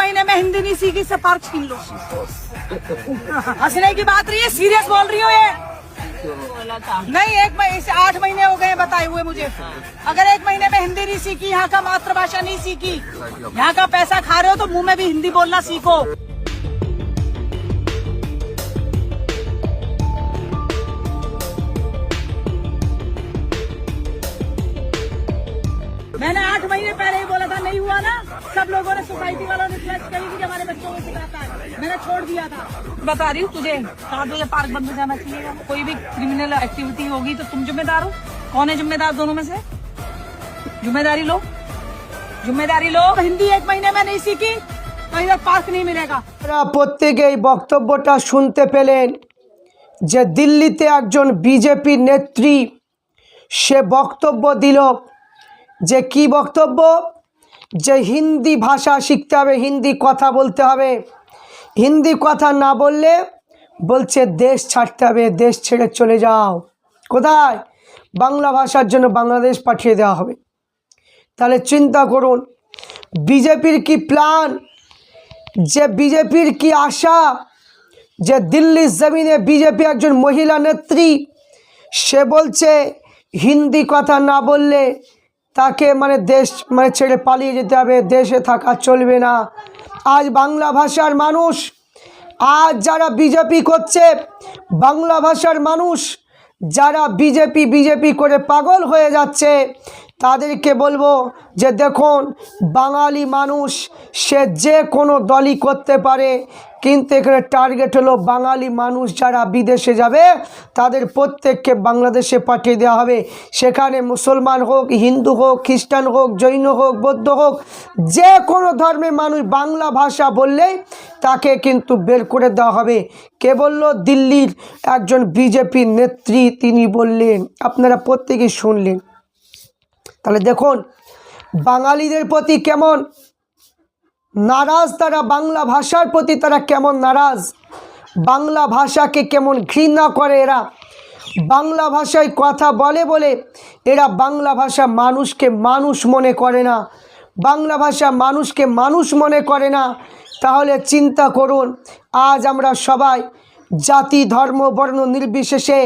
महीने में हिंदी नहीं सीखी, से पार्क छीन लो। हंसने की बात रही है, सीरियस बोल रही हो ये नहीं। 8 महीने हो गए बताए हुए मुझे। अगर 1 महीने में हिंदी नहीं सीखी, यहाँ का मातृभाषा नहीं सीखी, यहाँ का पैसा खा रहे हो तो मुंह में भी हिंदी बोलना सीखो। मैंने 8 महीने पहले ही बोला था, नहीं हुआ ना। सब लोगों ने, सोसाइटी वालों ने रिक्वेस्ट करी थी कि हमारे बच्चों को सिखाता है, मैंने छोड़ दिया था। बता रही हूँ तुझे, 7 बजे पार्क बंद हो जाना चाहिए। कोई भी क्रिमिनल एक्टिविटी होगी तो तुम जिम्मेदार हो। कौन है जिम्मेदार दोनों में से? जिम्मेदारी लो, जिम्मेदारी लो। हिंदी 1 महीने में नहीं सीखी तो इधर पार्क नहीं मिलेगा। প্রত্যেকে এই বক্তব্যটা শুনতে পেলেন যে দিল্লিতে একজন বিজেপি নেত্রী সে বক্তব্য দিল যে কি বক্তব্য, যে হিন্দি ভাষা শিখতে হবে, হিন্দি কথা বলতে হবে, হিন্দি কথা না বললে বলছে দেশ ছাড়তে হবে, দেশ ছেড়ে চলে যাও। কোথায়? বাংলা ভাষার জন্য বাংলাদেশ পাঠিয়ে দেওয়া হবে। তাহলে চিন্তা করুন বিজেপির কি প্ল্যান, যে বিজেপির কি আশা, যে দিল্লির জমিনে বিজেপি একজন মহিলা নেত্রী সে বলছে হিন্দি কথা না বললে তাকে দেশ ছেড়ে পালিয়ে যেতে হবে, দেশে থাকা চলবে না। আজ বাংলা ভাষার মানুষ, আজ যারা বিজেপি করছে, বাংলা ভাষার মানুষ যারা বিজেপি করে পাগল হয়ে যাচ্ছে, তাদেরকে বলবো যে দেখুন বাঙালি মানুষ সে যে কোনো দলই করতে পারে, কিন্তু এখানে টার্গেট হলো বাঙালি মানুষ যারা বিদেশে যাবে তাদের প্রত্যেককে বাংলাদেশে পাঠিয়ে দেওয়া হবে। সেখানে মুসলমান হোক, হিন্দু হোক, খ্রিস্টান হোক, জৈন হোক, বৌদ্ধ হোক, যে কোনো ধর্মের মানুষ বাংলা ভাষা বললেই তাকে কিন্তু বের করে দেওয়া হবে। কে বলল? দিল্লির একজন বিজেপি নেত্রী তিনি বললেন, আপনারা প্রত্যেকেই শুনলেন। তাহলে দেখুন বাঙালিদের প্রতি কেমন নারাজ তারা, বাংলা ভাষার প্রতি তারা কেমন নারাজ, বাংলা ভাষাকে কেমন ঘৃণা করে এরা। বাংলা ভাষায় কথা বলে বলে এরা বাংলা ভাষা মানুষকে মানুষ মনে করে না, বাংলা ভাষা মানুষকে মানুষ মনে করে না। তাহলে চিন্তা করুন আজ আমরা সবাই জাতি ধর্ম বর্ণ নির্বিশেষে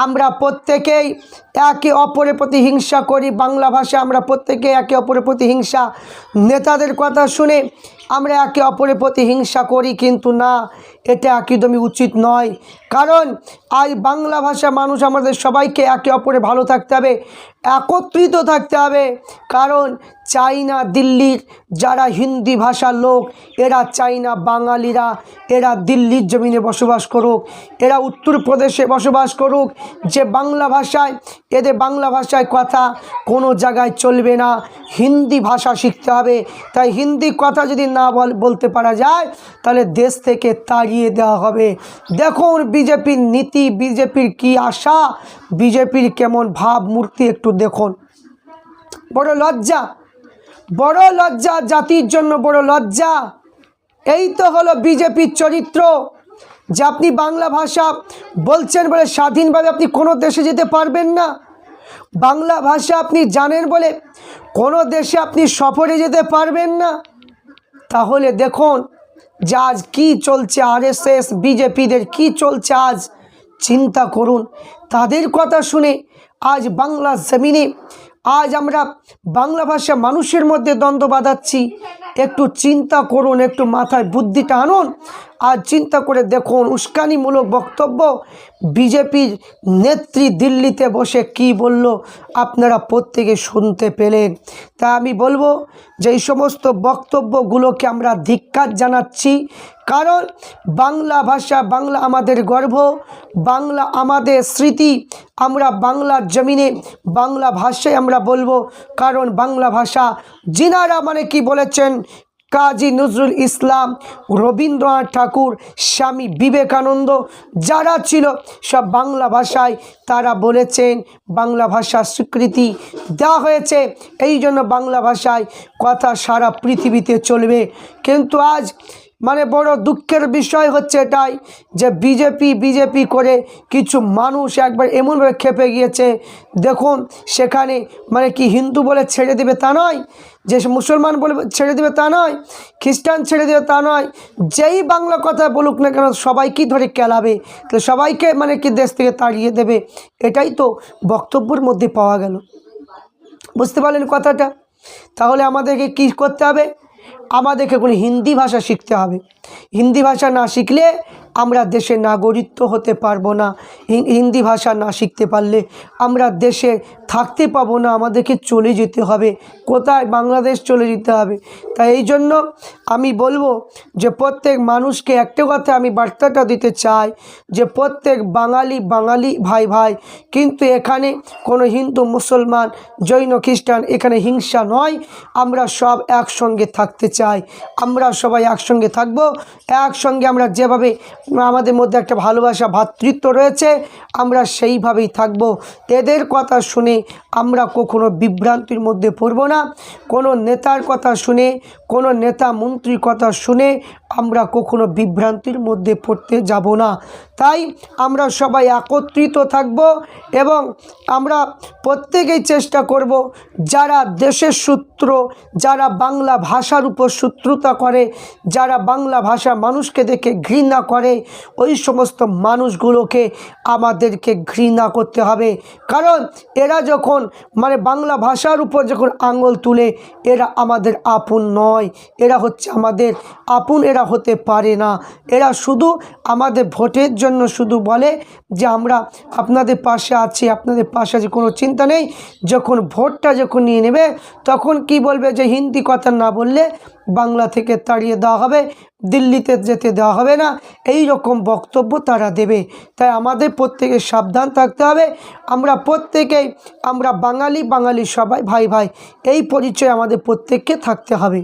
আমরা প্রত্যেকেই একে অপরের প্রতি হিংসা করি। বাংলা ভাষা আমরা প্রত্যেকে একে অপরের প্রতি হিংসা, নেতাদের কথা শুনে আমরা একে অপরের প্রতি হিংসা করি, কিন্তু না, এটা একদমই উচিত নয়। কারণ আজ বাংলা ভাষা মানুষ আমাদের সবাইকে একে অপরে ভালো থাকতে হবে, একত্রিত থাকতে হবে। কারণ চাই না দিল্লির যারা হিন্দি ভাষার লোক এরা চাই না বাঙালিরা এরা দিল্লির জমিনে বসবাস করুক, এরা উত্তরপ্রদেশে বসবাস করুক, যে বাংলা ভাষায় এদের বাংলা ভাষায় কথা কোনো জায়গায় চলবে না, হিন্দি ভাষা শিখতে হবে। তাই হিন্দি কথা যদি না বলতে পারা যায় তাহলে দেশ থেকে তাড়িয়ে দেওয়া হবে। দেখুন বিজেপির নীতি, বিজেপির কি আশা, বিজেপির কেমন ভাবমূর্তি একটু দেখুন। বড় লজ্জা, বড় লজ্জা, জাতির জন্য বড় লজ্জা। এই তো হলো বিজেপির চরিত্র, যে আপনি বাংলা ভাষা বলছেন বলে স্বাধীনভাবে আপনি কোনো দেশে যেতে পারবেন না, বাংলা ভাষা আপনি জানেন বলে কোনো দেশে আপনি সফরে যেতে পারবেন না। তাহলে দেখুন যে আজ কী চলছে, আরএসএস বিজেপিদের কি চলছে আজ, চিন্তা করুন। তাদের কথা শুনে আজ বাংলা জমিনে আজ আমরা বাংলা ভাষা মানুষের মধ্যে দ্বন্দ্ব বাঁধাচ্ছি। একটু চিন্তা করুন, একটু মাথায় বুদ্ধিটা আনুন। আজ চিন্তা করে দেখুন উস্কানিমূলক বক্তব্য বিজেপির নেত্রী দিল্লিতে বসে কি বলল, আপনারা প্রত্যেকে শুনতে পেলেন। তা আমি বলবো যে এই সমস্ত বক্তব্যগুলোকে আমরা ধিক্কার জানাচ্ছি। কারণ বাংলা ভাষা, বাংলা আমাদের গর্ব, বাংলা আমাদের স্মৃতি। আমরা বাংলার জমিনে বাংলা ভাষায় আমরা বলবো, কারণ বাংলা ভাষা যিনারা কি বলেছেন, কাজী নজরুল ইসলাম, রবীন্দ্রনাথ ঠাকুর, স্বামী বিবেকানন্দ যারা ছিল সব বাংলা ভাষায় তারা বলেছেন, বাংলা ভাষা স্বীকৃতি দেওয়া হয়েছে, এই জন্য বাংলা ভাষায় কথা সারা পৃথিবীতে চলবে। কিন্তু আজ মানে বড় দুঃখের বিষয় হচ্ছে এটাই যে বিজেপি করে কিছু মানুষ একবার এমনভাবে খেপে গিয়েছে। দেখুন সেখানে মানে কি হিন্দু বলে ছেড়ে দেবে তা নয়, যে মুসলমান বলে ছেড়ে দেবে তা নয়, খ্রিস্টান ছেড়ে দেবে তা নয়, যেই বাংলা কথা বলুক না কেন সবাইকেই ধরে কেলাবে, তো সবাইকে মানে কি দেশ থেকে তাড়িয়ে দেবে। এটাই তো বক্তব্যের মধ্যে পাওয়া গেল। বুঝতে পারলেন কথাটা? তাহলে আমাদেরকে কি করতে হবে? আমাদেরকে কোনো হিন্দি ভাষা শিখতে হবে। হিন্দি ভাষা না শিখলে আমরা দেশের নাগরিকত্ব হতে পারবো না। হিন্দি ভাষা না শিখতে পারলে আমরা দেশে থাকতে পাবো না, আমাদেরকে চলে যেতে হবে। কোথায়? বাংলাদেশ চলে যেতে হবে। তাই এই জন্য আমি বলবো যে প্রত্যেক মানুষকে একটা কথা আমি বার্তাটা দিতে চাই যে প্রত্যেক বাঙালি ভাই ভাই, কিন্তু এখানে কোনো হিন্দু মুসলমান জৈন খ্রিস্টান এখানে হিংসা নয়। আমরা সব একসঙ্গে থাকতে চাই, আমরা সবাই একসঙ্গে থাকবো। একসঙ্গে আমরা যেভাবে আমাদের মধ্যে একটা ভালোবাসা ভ্রাতৃত্ব রয়েছে আমরা সেইভাবেই থাকবো। এদের কথা শুনে আমরা কখনো বিভ্রান্তির মধ্যে পড়ব না। কোনো নেতার কথা শুনে, কোনো নেতা মন্ত্রীর কথা শুনে আমরা কখনো বিভ্রান্তির মধ্যে পড়তে যাব না। তাই আমরা সবাই একত্রিত থাকব এবং আমরা প্রত্যেকেই চেষ্টা করব যারা দেশের শত্রু, যারা বাংলা ভাষার উপর শত্রুতা করে, যারা বাংলা ভাষা মানুষকে দেখে ঘৃণা করে, ওই সমস্ত মানুষগুলোকে আমাদেরকে ঘৃণা করতে হবে। কারণ এরা যখন মানে বাংলা ভাষার উপর যখন আঙুল তুলে, এরা আমাদের আপন নয়, এরা হচ্ছে আমাদের আপন, এরা হতে পারে না। এরা শুধু আমাদের ভোটের জন্য শুধু বলে যে আমরা আপনাদের পাশে আছি, আপনাদের পাশে আছে, কোনো চিন্তা নেই। যখন ভোটটা যখন নিয়ে নেবে তখন কি বলবে যে হিন্দি কথা না বললে বাংলা থেকে তাড়িয়ে দেওয়া হবে, দিল্লিতে যেতে দেওয়া হবে না, এই রকম বক্তব্য তারা দেবে। তাই আমাদের প্রত্যেকে সাবধান থাকতে হবে। আমরা প্রত্যেকেই আমরা বাঙালি সবাই ভাই ভাই, এই পরিচয় আমাদের প্রত্যেককে থাকতে হবে।